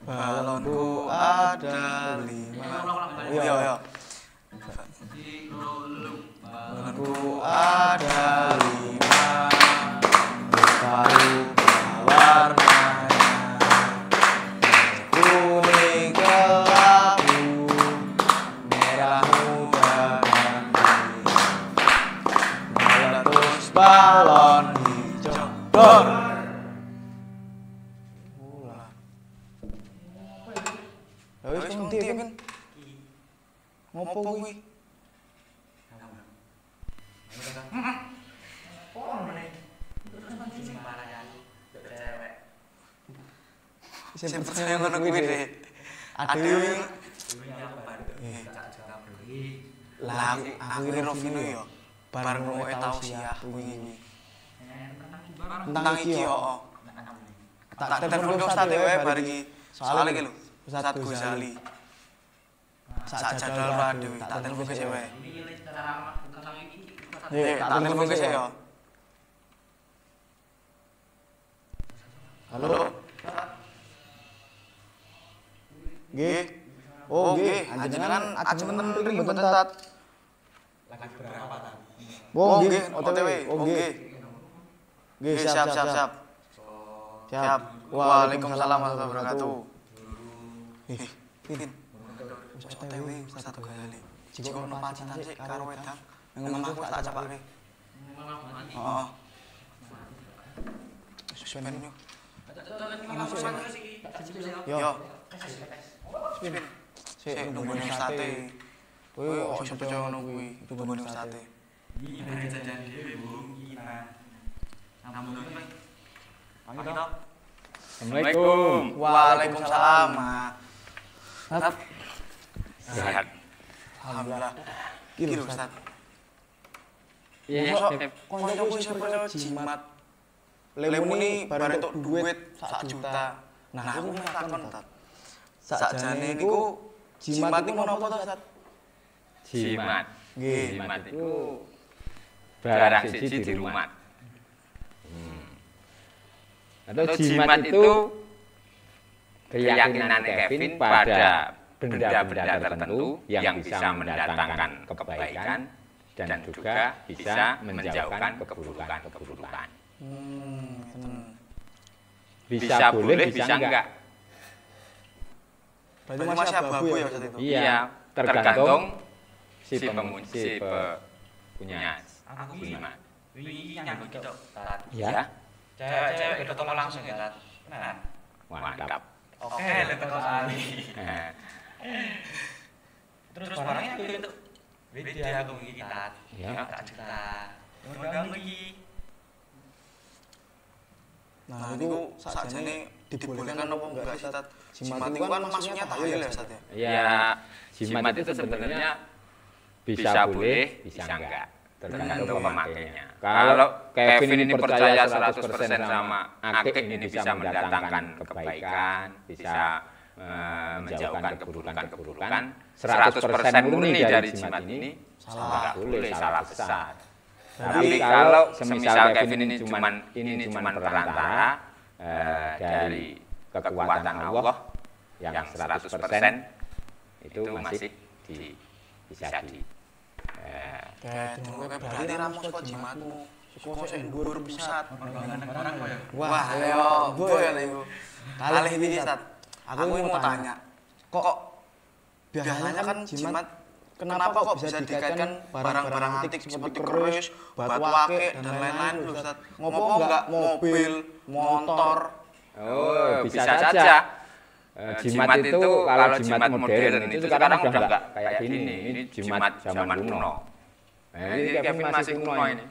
Balonku ada 5. Iya. Balonku ada 5. Berubah warnanya, kuning kelabu, merah muda nanti, meletus balon hijau. Dor. Wis ngendi kan? Ngopo kuwi? Sing percaya ngono kuwi Dek. Aduh. Lah aku iki Rovino ya. Bareng kowe tausiah kuwi. Tentang iki yo. Tak telepon ke Ustaz wae bar iki. Soale iki lho. Ustaz Ghazali. Sak jadwal radio, tak telepon ke wae. Tak telepon ke ya. Halo. Nggih. Oh, nggih. Anjenengan ajeng mriki mboten tat. Lagi berapa ta? Oh, nggih, OTW. Oh, nggih. Nggih, siap. Siap. Waalaikumsalam warahmatullahi wabarakatuh. Pin. OTW Ustaz Ghazali. Jika ono pacitan sik karo wedang, nang omahku tak capake. Heeh. Suspen yo. Yo. Spin. Sik nunggu sate. Kowe ojo percaya ngono kuwi, nunggu sate. Iki jajan dhewe burung kita. Namun Assalamualaikum. Waalaikumsalam. Sehat. Alhamdulillah. Iki lho Ustaz. Iya, Koncoku sing percaya jimat. Lemuni bareng entuk duit 1 juta. Nah, aku mau takon Ustaz. Sakjane niku jimat iku menapa to Ustaz? jimat. Nggih. Jimat itu barang siji di rumah. Atau jimat itu keyakinan Kevin pada benda-benda tertentu yang bisa mendatangkan kebaikan dan juga bisa menjauhkan keburukan-keburukan. Bisa boleh, bisa enggak. Berarti masih abu-abu ya Ustaz itu? Iya, tergantung si punya jimat. Ini nyambut gitu. Ya, Cewek itu tolong langsung ya, Tat. Nah, mantap. oke, lepas kali. Nah, Terus barangnya aku itu beda aku iki, Tat. Ya. Tak juta. Kamu iki. Nah, niku sakjane dibolehkan apa enggak sih Tat? Jimat itu kan maksudnya tahlil ya Ustaz ya? ya jimat itu sebenarnya bisa boleh, bisa enggak. Tergantung pemakainya. Kalau Kevin ini percaya 100% sama akik ini bisa mendatangkan kebaikan, bisa menjauhkan keburukan-keburukan, 100% murni dari jimat ini, salah boleh, salah besar. Tapi kalau semisal Kevin ini cuman perantara dari kekuatan Allah yang 100% itu masih bisa di berarti ramus kok jimatmu. Kok sik dhuwur pusat. Barang kok ya. Wah, ayo, boy ya iku. Kalih iki Ustaz. Aku mau tanya. Kok biasanya kan jimat kenapa kok bisa dikaitkan barang-barang antik seperti keris, batu akik dan lain-lain lho Ustaz? Ngopo enggak mobil, motor? Oh, bisa saja. Jimat itu kalau jimat modern itu sekarang udah enggak kayak gini. Ini jimat zaman kuno. Nah, ini Kevin masih kuno ini.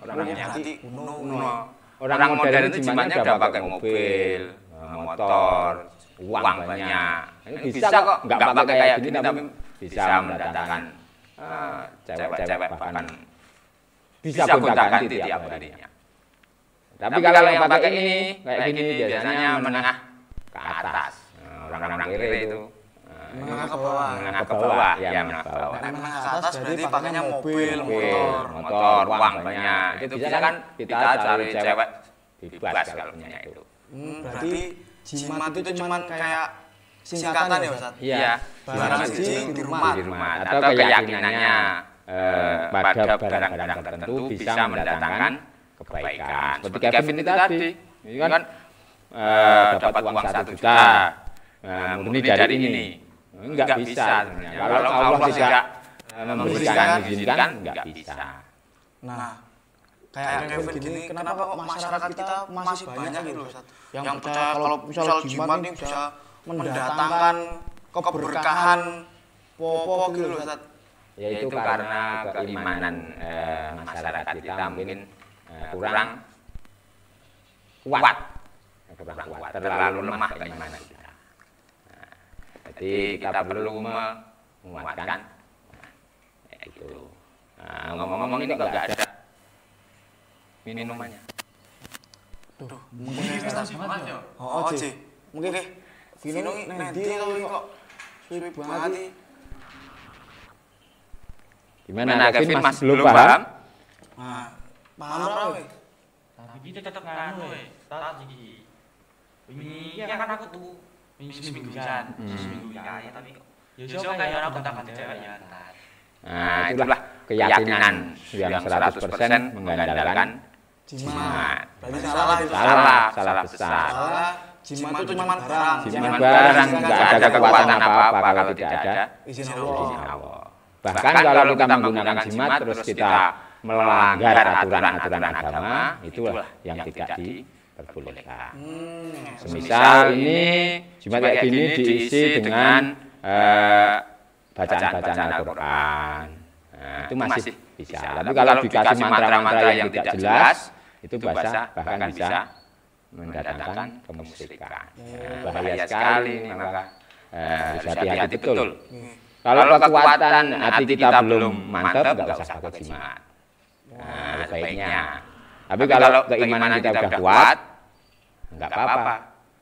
Kuno. Orang modern itu jimatnya udah pakai mobil, motor, uang banyak. Ini bisa kok, enggak pakai kayak gini tapi bisa mendatangkan cewek-cewek bahkan bisa gonta-ganti tiap harinya. Tapi kalau yang pakai ini kayak gini biasanya menengah ke atas. Orang-orang kere itu menengah ke bawah. Menengah ke bawah, ya menengah ke bawah. Nek menengah ke atas berarti pakainya mobil, motor, uang banyak. Itu bisa kan kita cari cewek bebas kalau punya itu. Berarti jimat itu cuman kayak singkatan ya Ustaz? Iya. Barang siji di rumah. Atau keyakinannya pada barang-barang tertentu bisa mendatangkan kebaikan. Seperti Kevin itu tadi, ini kan dapat uang 1 juta, murni dari ini. Enggak bisa sebenarnya. Kalau Allah tidak memberikan, izinkan, enggak bisa. Nah, kayak Kevin gini, kenapa kok masyarakat kita masih banyak gitu Ustaz? Yang percaya kalau misal jimat ini bisa mendatangkan keberkahan popo gitu Ustaz. Yaitu karena keimanan masyarakat kita mungkin kurang kuat, terlalu lemah keimanan kita. Jadi kita perlu menguatkan itu. Ngomong-ngomong ini kok nggak ada minumannya. Duh, mungkin Ustaz. Oh, Ci. Mungkin Vino nanti kok sulit banget. Gimana Kevin Mas belum paham? Nah, paham ora we? Tapi kita tetap nganu tadi. Ini ya kan aku tuh seminggu kan, seminggu ya tapi kok. Ya kayak orang kontak cewek ya. Nah, itulah keyakinan yang 100% mengandalkan jimat. Berarti salah itu. Salah besar. Jimat itu cuma barang. Jimat barang, enggak ada kekuatan apa-apa kalau tidak ada izin izin Allah. Allah. Bahkan kalau kita menggunakan jimat terus kita melanggar aturan-aturan agama, itulah yang tidak diperbolehkan. Semisal ini jimat kayak gini diisi dengan bacaan-bacaan Al-Quran. Nah, itu masih bisa. Tapi kalau dikasih mantra-mantra yang tidak jelas, itu bahkan bisa mendatangkan kemusyrikan. Bahaya sekali, maka harus hati-hati betul. Kalau kekuatan hati kita belum mantap, nggak usah pakai jimat. Nah, baiknya. Tapi kalau keimanan kita udah kuat, nggak apa-apa.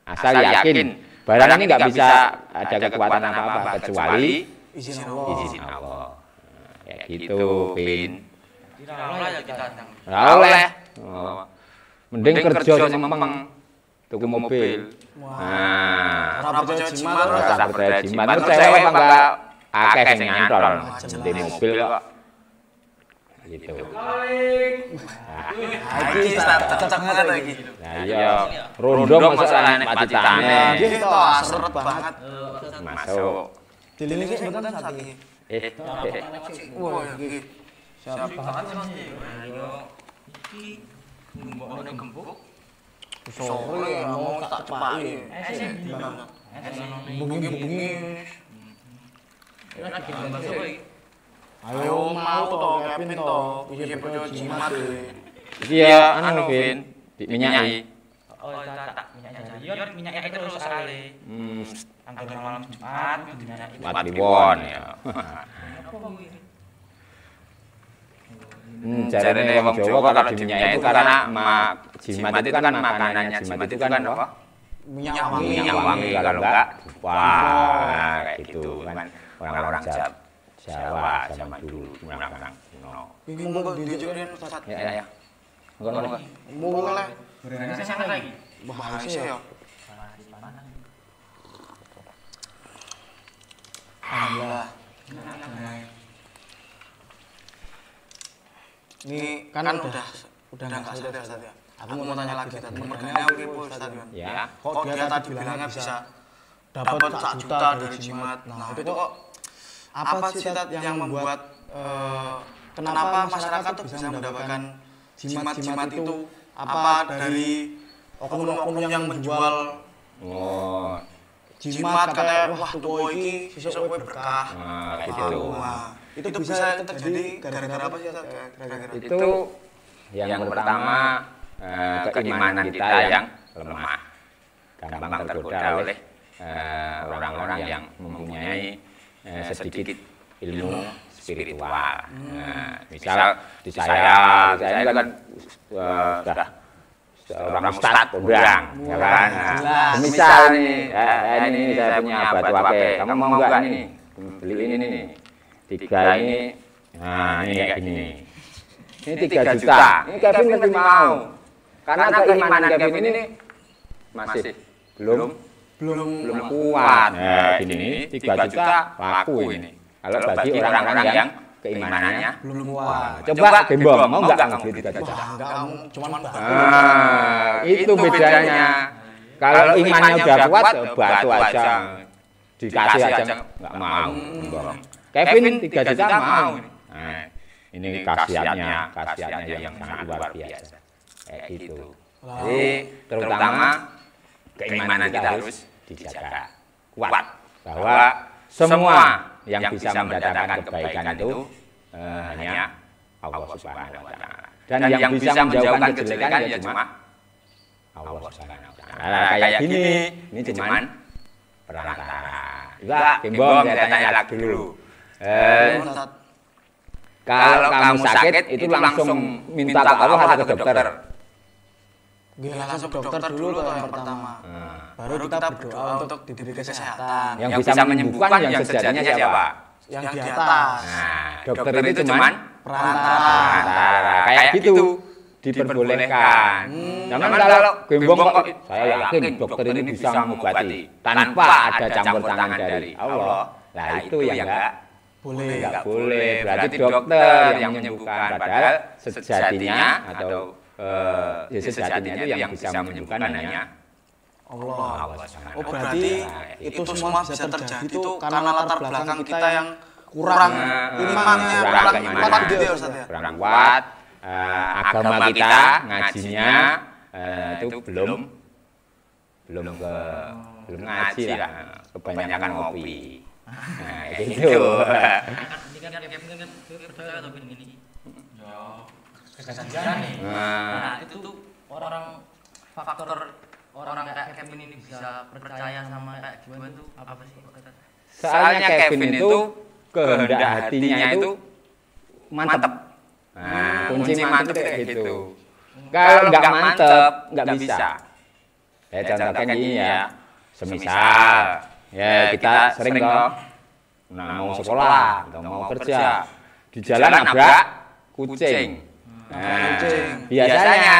Asal yakin barang ini nggak bisa ada kekuatan apa-apa kecuali Izin Allah. Allah. Kayak gitu, Pin. Tidak ya kita. Oleh. Mending kerja sing mempeng tuku mobil. Nah, Ora percaya jimat ora ora. usah percaya jimat. Cewek mangga akeh sing nyantol di mobil kok. Gitu. Iki cocok banget iki. Nah, iya. Rondo masalah nek pacitane. Iki to asret banget. Masuk. Dilingi sebentar saat ini. Wah, iki. Siapa banget sih Mas? Ayo. Iki mbokne gembuk. Sore ya mau tak cepaki. Bengi-bengi. Lagi gambar sapa iki? Ayo mau to Kevin to. Iki percaya jimat iki. Iya, anu Vin, diminyahi. Oh, tak minyaknya jadi. Yo minyaknya itu terus sekali. Angkatan malam Jumat minyaknya itu. 4 liwon ya. Jarene wong Jawa kalau diminyaki itu karena jimat itu kan makanannya jimat itu kan apa? Minyak wangi. Minyak wangi kalau enggak wah kayak gitu kan orang-orang Jawa zaman dulu orang-orang kuno. Iki monggo dijujurin Ustaz. Ya. Enggak. Monggo le. Berani sana lagi. Bahasa ya. Alhamdulillah. Ini kan udah nggak sadar Ustaz ya. Aku mau tanya lagi Ustaz. Mergane aku kepo Ustaz ya. Ya. Kok dia tadi bilangnya bisa dapat 1 juta dari jimat. Nah, itu kok apa sih Ustaz yang membuat kenapa masyarakat tuh bisa mendapatkan jimat-jimat itu? Apa dari oknum-oknum yang menjual Oh, jimat katanya wah tuku iki sesuk kowe berkah. gitu. Wah, itu bisa terjadi gara-gara apa sih Ustaz? Gara-gara Itu yang pertama keimanan kita yang lemah, gampang tergoda oleh orang-orang yang mempunyai sedikit ilmu spiritual. Misal di saya kan sudah seorang ustadz kondang, ya kan? Nah, Jelas. misal nih, ini saya punya batu akik, kamu mau nggak nih? Beli ini nih, 3 ini, nah ini kayak gini. Ini 3 juta, ini Kevin mesti mau, karena keimanan Kevin ini masih belum kuat. Nah, gini 3 juta laku ini. Kalau bagi orang-orang yang keimanannya Belum kuat. Coba Gembong, mau nggak ngebeli 3 juta? Wah, enggak, kamu cuman Itu bedanya. Kalau imannya udah kuat, batu aja dikasih aja nggak mau. Kevin 3 juta mau. Nah, ini khasiatnya yang sangat luar biasa. Kayak gitu. Jadi terutama keimanan kita harus dijaga kuat bahwa semua yang bisa mendatangkan kebaikan itu hanya Allah Subhanahu wa taala. Dan yang bisa menjauhkan kejelekan ya cuma Allah Subhanahu wa taala. Kayak gini, ini cuman perantara. Juga Gembong saya tanya lagi dulu. Kalau kamu sakit itu langsung minta ke Allah atau ke dokter? langsung ke dokter dulu tuh yang pertama. Baru kita berdoa untuk diberi kesehatan. Yang bisa menyembuhkan yang sejatinya siapa? Yang di atas. Nah, dokter itu cuman Perantara. kayak gitu diperbolehkan. Namun kalau Gembong kok saya yakin dokter ini bisa mengobati tanpa ada campur tangan dari Allah. Nah itu yang enggak boleh. Berarti dokter yang menyembuhkan, padahal sejatinya atau sejatinya itu yang bisa menyembuhkan hanya Allah. Oh berarti itu semua bisa terjadi itu karena latar belakang kita yang kurang imannya, kurang kuat gitu ya Ustaz ya. kurang kuat, agama kita ngajinya itu belum ngaji lah, kebanyakan ngopi. Nah, gitu. Ini kan Kevin kan percaya atau gini. Ya, kesaksian nih. Nah, itu tuh faktor orang kayak Kevin ini bisa percaya sama kayak gimana tuh apa sih? Soalnya Kevin itu kehendak hatinya itu mantep. Nah, kunci mantep kayak gitu. Kalau nggak mantep, nggak bisa. Ya contohnya gini ya, semisal ya kita sering toh, mau sekolah atau mau kerja, di jalan nabrak kucing. Nah, biasanya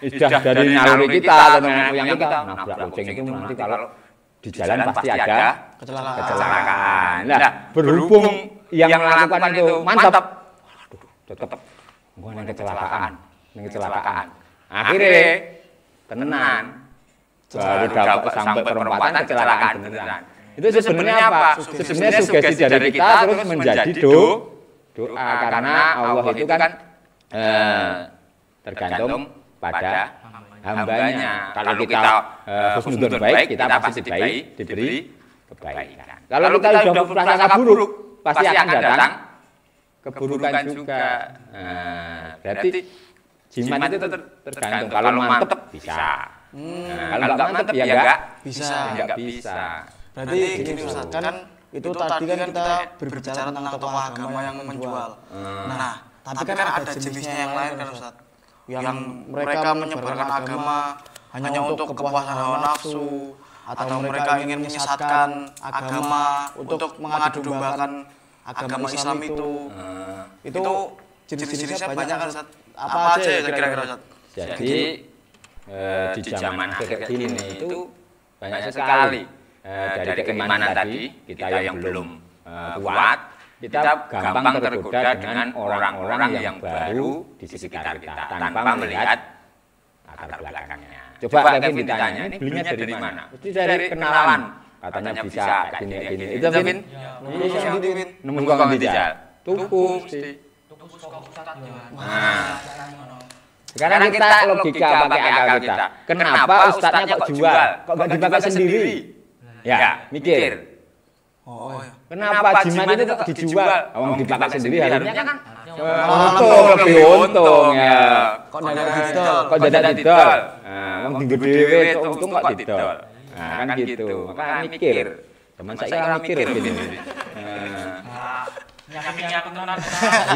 sudah dari naluri kita atau nenek moyang kita nabrak kucing itu nanti kalau di jalan pasti ada kecelakaan. Nah, berhubung yang melakukan itu mantap, tetap gua neng kecelakaan. Akhirnya tenan baru dapat sampai perempatan kecelakaan beneran. Itu sebenarnya apa? Sebenarnya sugesti dari kita terus menjadi doa karena Allah itu kan tergantung pada hambanya. Kalau kita husnuzon baik, kita pasti diberi kebaikan. Kalau kita sudah berprasangka buruk, pasti akan datang keburukan juga. Berarti jimat itu tergantung. Kalau mantep bisa. Kalau nggak mantep ya nggak bisa. Berarti gini Ustaz, kan itu tadi kan kita berbicara tentang tokoh agama yang menjual. Nah, tapi kan ada jenisnya yang lain kan Ustaz. Yang mereka menyebarkan agama hanya untuk kepuasan hawa nafsu atau mereka ingin menyesatkan agama untuk mengadu-dombakan agama Islam itu. Itu jenis-jenisnya banyak kan Ustaz. Apa aja ya kira-kira Ustaz? Jadi di zaman akhir ini itu banyak sekali dari keimanan tadi kita yang belum kuat, kita gampang tergoda dengan orang-orang yang baru di sekitar kita tanpa melihat latar belakangnya. Coba Kevin ditanya, ini belinya dari mana? Itu dari kenalan, katanya bisa kayak gini. Itu Kevin? Nemu kok dijal. Tuku sekarang kita logika pakai akal kita. Kenapa ustadznya kok jual? Kok nggak dipakai sendiri? Ya, mikir. Kenapa jimat itu kok dijual? Orang dipakai sendiri harusnya kan lebih untung ya. Kok dadak didol? Wong tinggal dhewe untung kok didol. Nah, kan gitu. Maka mikir. Teman saya kan mikir gini.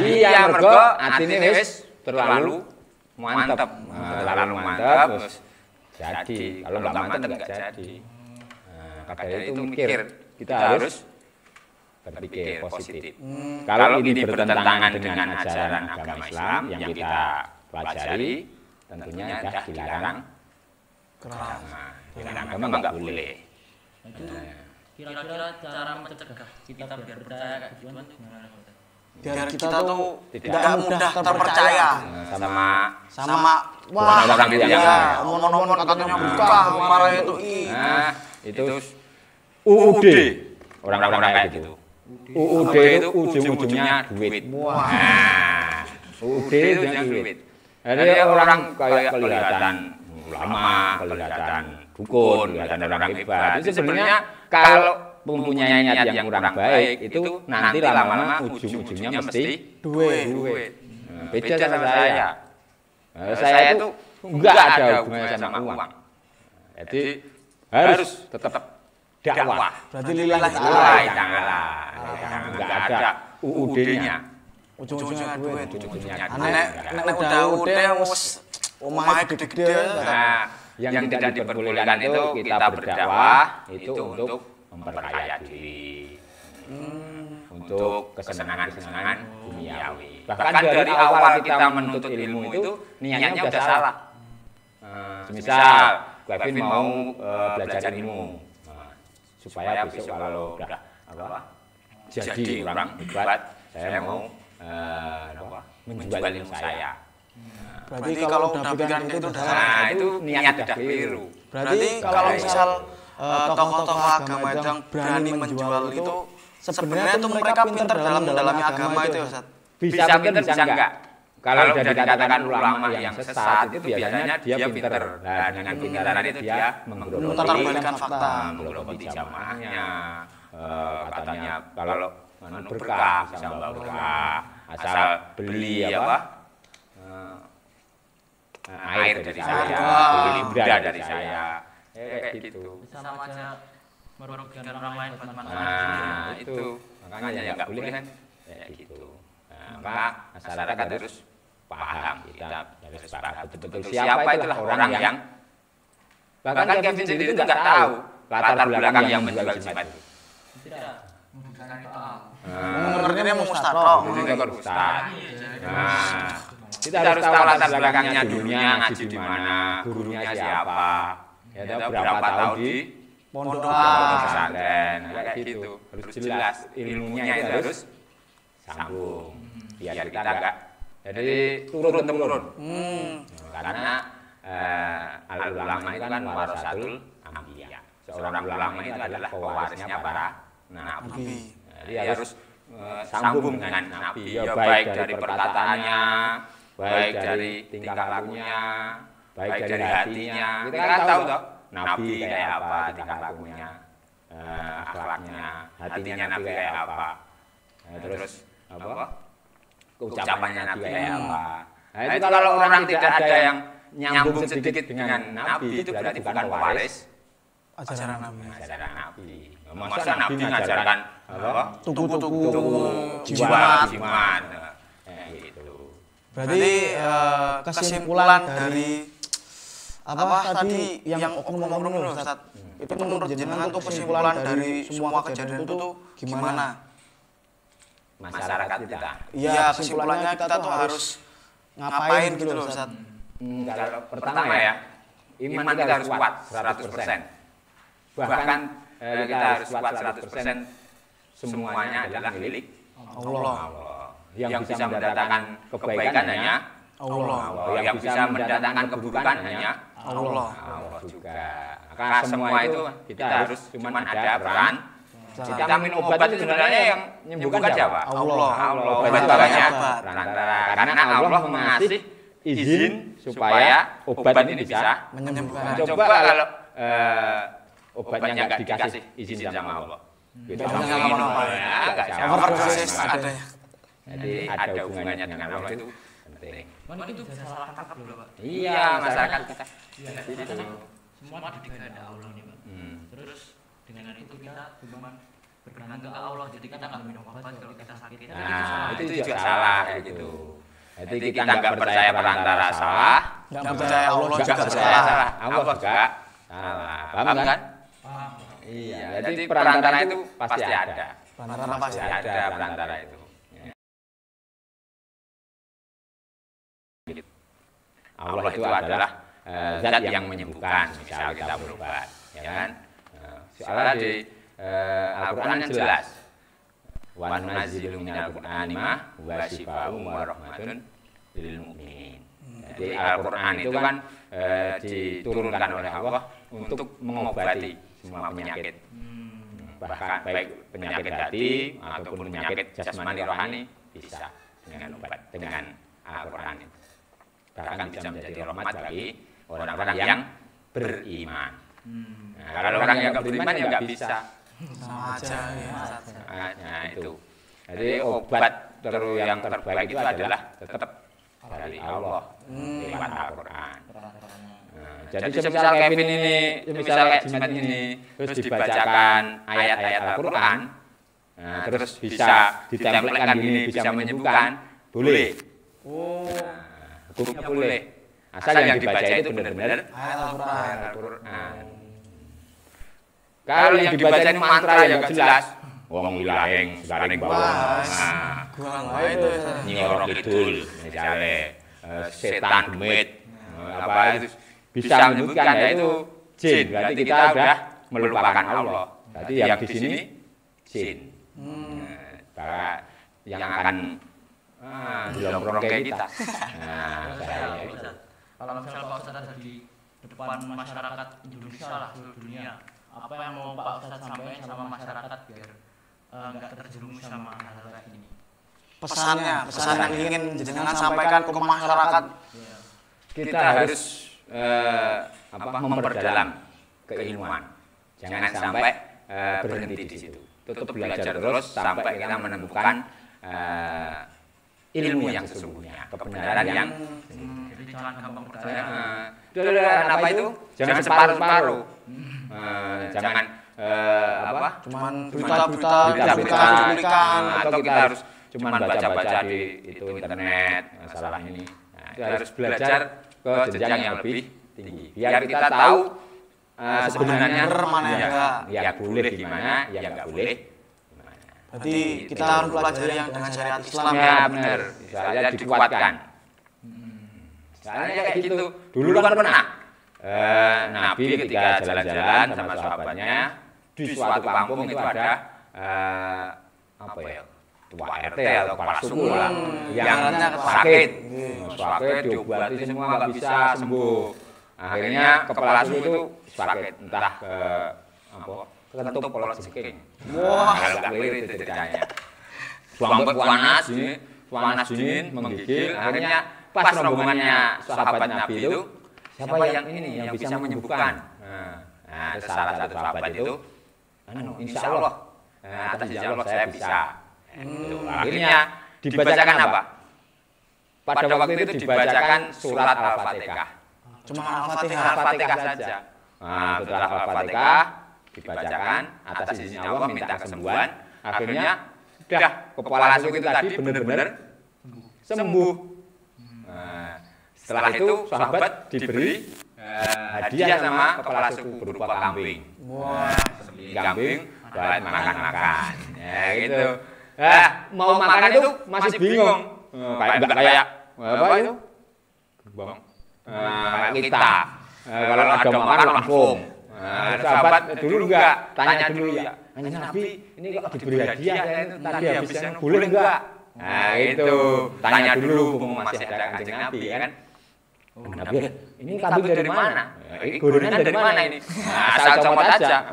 Iya, mergo atine wis terlalu mantap. Terlalu mantap terus jadi. Kalau nggak mantap nggak jadi. Maka dari itu mikir, kita harus berpikir positif. Kalau ini bertentangan dengan ajaran agama Islam yang kita pelajari, tentunya sudah dilarang. Dilarang agama nggak boleh. Kira-kira cara mencegah kita biar percaya kayak gituan tuh gimana? Biar kita tuh tidak mudah terpercaya sama orang yang omong-omong katanya buka marah itu. Nah, itu UUD. Orang-orang kayak gitu. UUD itu ujung-ujungnya duit. Nah, UUD itu duit. Jadi orang kayak kelihatan ulama, kelihatan dukun, kelihatan orang hebat. Itu sebenarnya kalau mempunyai niat yang kurang baik itu nanti lama-lama ujung-ujungnya mesti duit. Beda sama saya. Saya itu enggak ada hubungannya sama uang. Jadi harus tetap dakwah. Berarti lillahi ta'ala. Enggak ada UUD-nya. Ujung-ujungnya duit. Ujung-ujungnya Nek udah wis omahe gede-gede. Yang tidak diperbolehkan itu kita berdakwah itu untuk memperkaya diri, untuk kesenangan-kesenangan duniawi. Bahkan dari awal kita menuntut ilmu itu niatnya udah salah. Misal Kevin mau belajar ilmu, supaya besok kalau udah jadi orang hebat, saya mau menjual ilmu saya. Berarti kalau udah pikiran itu udah salah, itu niat udah keliru. Berarti kalau misal tokoh-tokoh agama yang berani menjual itu sebenarnya itu mereka pintar dalam mendalami agama itu ya Ustaz? Bisa pintar bisa enggak. Kalau sudah dikatakan ulama yang sesat itu biasanya dia pintar. Nah, dengan pintaran itu dia memutarbalikkan fakta, menggerogoti jamaahnya. Katanya kalau berkah bisa membawa berkah, asal beli air dari saya, beli beras dari saya, kayak gitu. Sama aja merugikan orang lain buat Nah, itu makanya ya nggak boleh kan, kayak gitu. Maka masyarakat harus paham, kita harus paham betul-betul siapa itulah orang yang bahkan Kevin sendiri itu nggak tahu latar belakang yang menjual jimat itu. tidak membutuhkan ritual. Mengertinya mau ustadz. Nah, kita harus tahu latar belakangnya dulunya ngaji di mana, gurunya siapa, ya tahu berapa tahun di Pondok pesantren, kayak gitu. Harus jelas ilmunya itu harus sambung, biar kita enggak jadi turun temurun. Karena al-ulama itu kan warasatul anbiya. Seorang ulama itu adalah pewarisnya para nabi. Jadi harus sambung dengan nabi, ya baik dari perkataannya, baik dari tingkah lakunya, baik dari hatinya. Kita kan tahu toh nabi kayak apa tingkah lakunya, akhlaknya, hatinya nabi kayak apa, terus apa ucapannya nabi kayak apa. Nah itu kalau orang tidak ada yang nyambung sedikit dengan nabi itu berarti bukan pewaris ajaran nabi. Ajaran nabi. Masa nabi ngajarkan apa? Tuku-tuku jimat. Gitu. Berarti kesimpulan dari apa tadi yang oknum-oknum Ustaz, itu menurut jenengan tuh kesimpulan dari semua kejadian itu tuh gimana? Masyarakat kita. Iya, kesimpulannya kita tuh harus ngapain gitu loh Ustaz. Kalau pertama ya, iman kita harus kuat 100%. Bahkan kita harus kuat 100%, semuanya adalah milik Allah. Yang bisa mendatangkan kebaikan hanya Allah. Yang bisa mendatangkan keburukan hanya Allah. Allah juga. Maka semua itu kita harus cuma ada peran. Kita minum obat itu sebenarnya yang menyembuhkan siapa? Allah. Obat itu hanya perantara. Karena Allah mengasih izin supaya obat ini bisa Menyembuhkan. Coba kalau obatnya nggak dikasih izin sama Allah. Kita minum nggak Overdosis adanya. Jadi ada hubungannya dengan Allah itu penting. Kan itu bisa salah tangkap loh Pak. Iya, masyarakat kita. Iya, karena semua dididik ada Allah nih Pak. Terus dengan itu kita cuma bergantung ke Allah, jadi kita nggak minum obat kalau kita sakit. Nah, itu juga salah kayak gitu. Jadi kita nggak percaya perantara salah, Nggak percaya Allah nggak juga percaya salah. Allah juga salah. Paham kan? Iya, jadi perantara itu pasti ada. Perantara pasti Ada perantara itu. Allah itu adalah zat yang menyembuhkan, misal kita berobat, ya kan? Soalnya di Al-Quran kan jelas, wa nunazzilu minal Qur'ani ma huwa syifaa'un wa rahmatun lil mu'minin. Jadi Al-Quran itu kan diturunkan oleh Allah untuk mengobati semua penyakit, bahkan baik penyakit hati ataupun penyakit jasmani rohani bisa dengan obat, dengan Al-Quran itu. Bahkan bisa menjadi rahmat bagi orang-orang yang beriman. Nah, kalau orang yang nggak beriman ya nggak bisa. Sama aja ya. Nah itu. Jadi obat yang terbaik itu adalah tetap dari Allah lewat Al-Quran. Nah, jadi semisal Kevin ini, semisal kayak Jimat ini, terus dibacakan ayat-ayat Al-Quran, nah, terus bisa ditempelkan gini, bisa menyembuhkan, boleh. Hukumnya boleh. Asal yang dibaca itu benar-benar Ayat Al-Quran. Kalau yang dibaca ini mantra yang nggak jelas, wong wilaheng, sekarang bawah, Kurang itu. nyorok kidul, misalnya setan gemit, apa itu bisa menyebutkan ya itu jin. Berarti kita sudah melupakan Allah. Berarti yang di sini jin. Bahwa yang akan dilomprong kayak kita. Nah, Kalau misal Pak Ustadz ada di depan masyarakat Indonesia lah, seluruh dunia, apa yang mau Pak Ustadz sampaikan sama masyarakat biar nggak terjerumus sama hal-hal kayak ini? Pesan yang ingin jenengan sampaikan ke masyarakat. kita harus memperdalam keilmuan. Jangan sampai berhenti di situ. Tetap belajar terus sampai kita menemukan ilmu yang sesungguhnya, kebenaran yang Jadi jangan gampang percaya. apa itu? Jangan separuh-separuh. Jangan Cuman berita-berita cuplikan. Atau kita harus cuman baca-baca di itu internet masalah ini. Nah, kita harus belajar ke jenjang yang lebih tinggi. Biar kita tahu sebenarnya mana yang boleh gimana, yang nggak boleh. Berarti kita harus belajar yang dengan syariat Islam Ya benar, saya dikuatkan. Soalnya kayak gitu. Dulu kan pernah Nabi ketika jalan-jalan sama sahabatnya di suatu kampung itu ada apa ya, tua RT atau kepala suku lah yang sakit, diobati semua nggak bisa sembuh. Akhirnya kepala suku itu sakit entah ke apa, kekentup kolot jengking. Wah, agak keliru itu ceritanya. Buang panas dingin menggigil. Akhirnya pas rombongannya sahabat Nabi itu, siapa yang ini yang bisa menyembuhkan? Nah, itu salah satu sahabat itu, insya Allah, atas izin Allah saya bisa. Akhirnya dibacakan apa? Pada waktu itu dibacakan surat Al-Fatihah. Cuma Al-Fatihah. Al-Fatihah saja. Nah, setelah Al-Fatihah dibacakan atas izin Allah minta kesembuhan. Akhirnya sudah kepala suku itu tadi benar-benar sembuh. Nah, setelah itu sahabat diberi hadiah sama kepala suku berupa kambing. Wah, Kambing buat makan-makan. Ya gitu. Mau makan itu masih bingung. Kayak apa itu? Bang. Kayak kita. Kalau ada makan langsung. Sahabat dulu enggak, tanya dulu ya. Nabi, ini kok diberi hadiah itu tadi habisnya boleh enggak? Nah itu, tanya dulu masih ada Kanjeng Nabi ya kan. Nabi, ini kambing dari mana? Gorengan dari mana ini? Asal comot aja.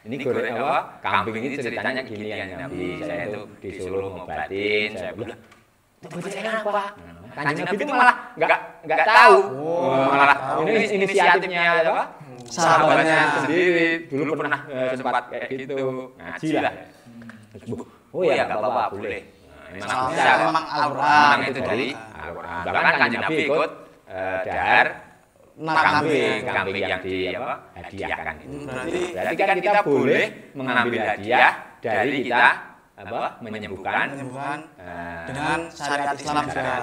Ini goreng apa? Kambing ini ceritanya gini ya Nabi. Saya itu disuruh ngobatin, saya bilang, "Bacanya apa?" Kanjeng Nabi itu malah enggak tahu. Malah ini inisiatifnya apa? Sahabatnya sendiri. Dulu pernah sempat kayak gitu. Ngaji lah. Oh ya enggak apa-apa, boleh. memang Al-Quran itu dari Al-Quran. Bahkan Kanjeng Nabi ikut dahar kambing yang hadiahkan itu. Berarti Berarti kan kita boleh mengambil hadiah dari kita menyembuhkan dengan syariat Islam juga.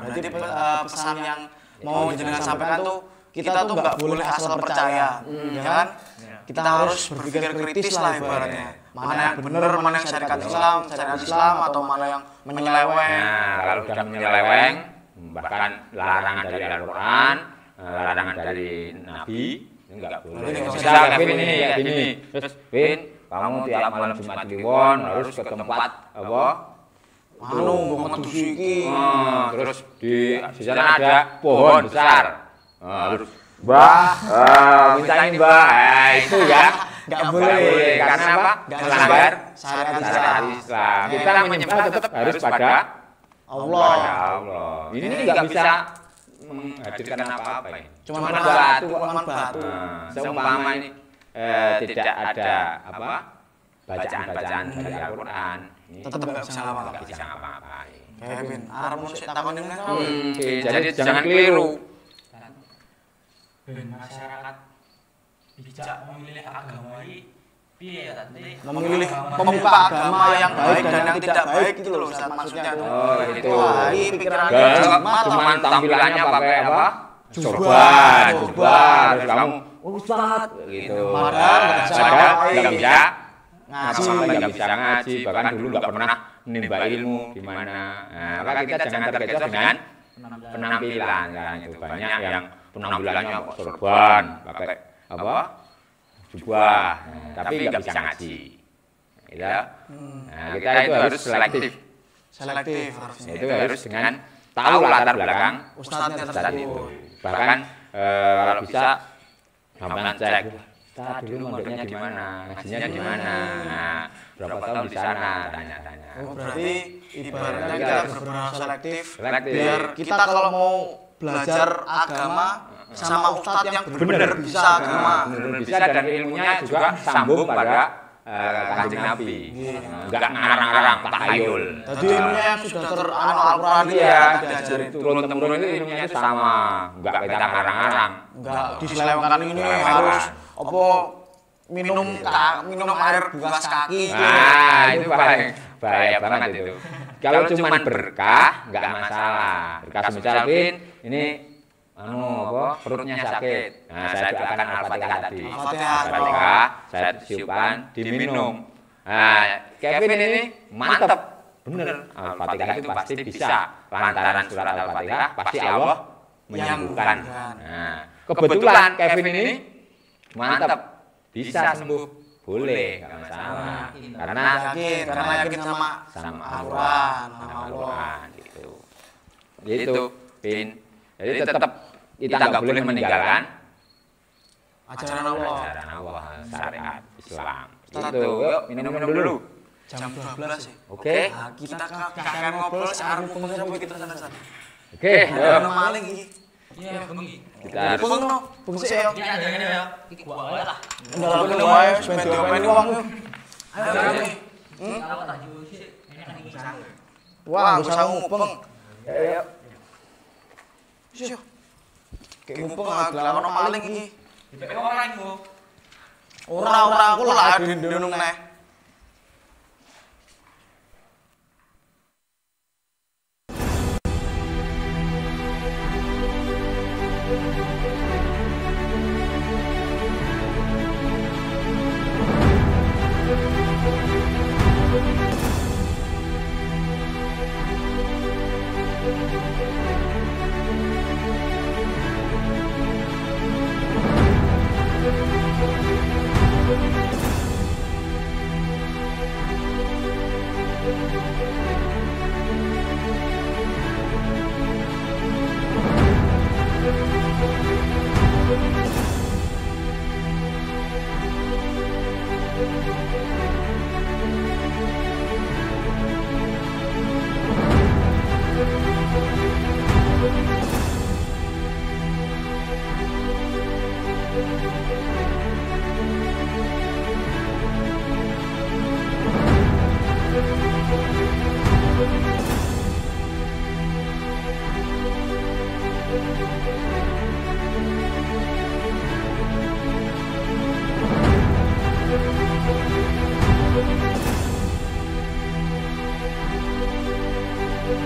Berarti pesan yang mau jenengan sampaikan tuh kita tuh nggak boleh asal percaya, ya kan? Kita harus berpikir kritis lah ibaratnya. Mana yang benar, mana yang syariat Islam atau mana yang menyeleweng. Nah, kalau sudah menyeleweng, bahkan larangan dari Al-Quran, larangan dari Nabi, ini nggak boleh. Misal Kevin ini kayak gini, terus Vin, kamu tiap malam Jumat Kliwon harus ke tempat apa? Medusi iki. Terus di sana ada pohon besar. Harus mintain Mbak, itu ya nggak boleh. Karena apa? Melanggar syariat Islam. Kita menyembah tetap harus pada Allah. Ini nggak bisa menghadirkan apa-apa ini. Cuma batu. Seumpama ini tidak ada apa bacaan-bacaan dari Al-Quran, tetap nggak bisa ngapa-ngapain. Kevin, arep musik takon ini kan. Jadi jangan keliru. Masyarakat bijak memilih agama ini piye ya tadi? Memilih pemuka agama yang baik dan yang tidak baik gitu loh Ustaz maksudnya. Itu. Pikiran Cuman tampilannya pakai apa? Coba, terus kamu Ustaz gitu. Padahal nggak bisa ngaji, bahkan dulu nggak pernah menimba ilmu gimana. Nah, maka kita jangan terkecoh dengan penampilan kan itu. Banyak yang penampilannya sorban, pakai apa? Jubah, tapi nggak bisa ngaji. Ya. Nah, kita itu harus selektif harusnya. Itu harus dengan tahu latar belakang Ustadznya itu. Bahkan kalau bisa gampang cek. Ustaz dulu mondoknya di mana, ngajinya di mana, berapa tahun di sana, tanya-tanya. Berarti ibaratnya kita harus benar selektif. Biar kita kalau mau belajar agama sama ustadz yang benar bisa agama. Bisa dan ilmunya juga sambung pada Kanjeng Nabi. Enggak ngarang-ngarang, takhayul. Jadi ilmunya yang sudah Al-Quran ya, turun-temurun itu ilmunya itu sama. Enggak kita ngarang-ngarang. Enggak diselewengkan ini harus apa minum air bukas kaki. Nah, itu bahaya banget itu. Kalau cuma berkah enggak masalah. Berkah semisal ini perutnya sakit. Nah, saya doakan Al-Fatihah tadi. Al-Fatihah, saya tiupkan, diminum. Nah, Kevin ini mantep. Bener. Al-Fatihah itu pasti bisa. Lantaran surat Al-Fatihah, pasti Allah menyembuhkan. Nah, kebetulan Kevin ini mantep. Bisa sembuh. Boleh, nggak masalah. Karena yakin sama Al-Quran. Gitu. Pin. Jadi tetap kita nggak boleh meninggalkan ajaran Allah, syariat Islam. Itu, yuk minum dulu. Jam 12 sih. Oke. Nah, kita kakek ngobrol sekarang pengen kita sana. Oke. Maling iki. Iya, bengi. Kita harus bengi sih yo. Iya, jangan ya. Iki gua lah. Ndalane wae ben diopeni wong. Ayo. Aku tak jual sih. Ini kan iki sang. Wah, bisa mupeng. Ayo. Syo. Kayak mumpung agak ono maling iki. Dipek ora iku. Ora aku lah dindung neh.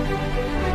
Thank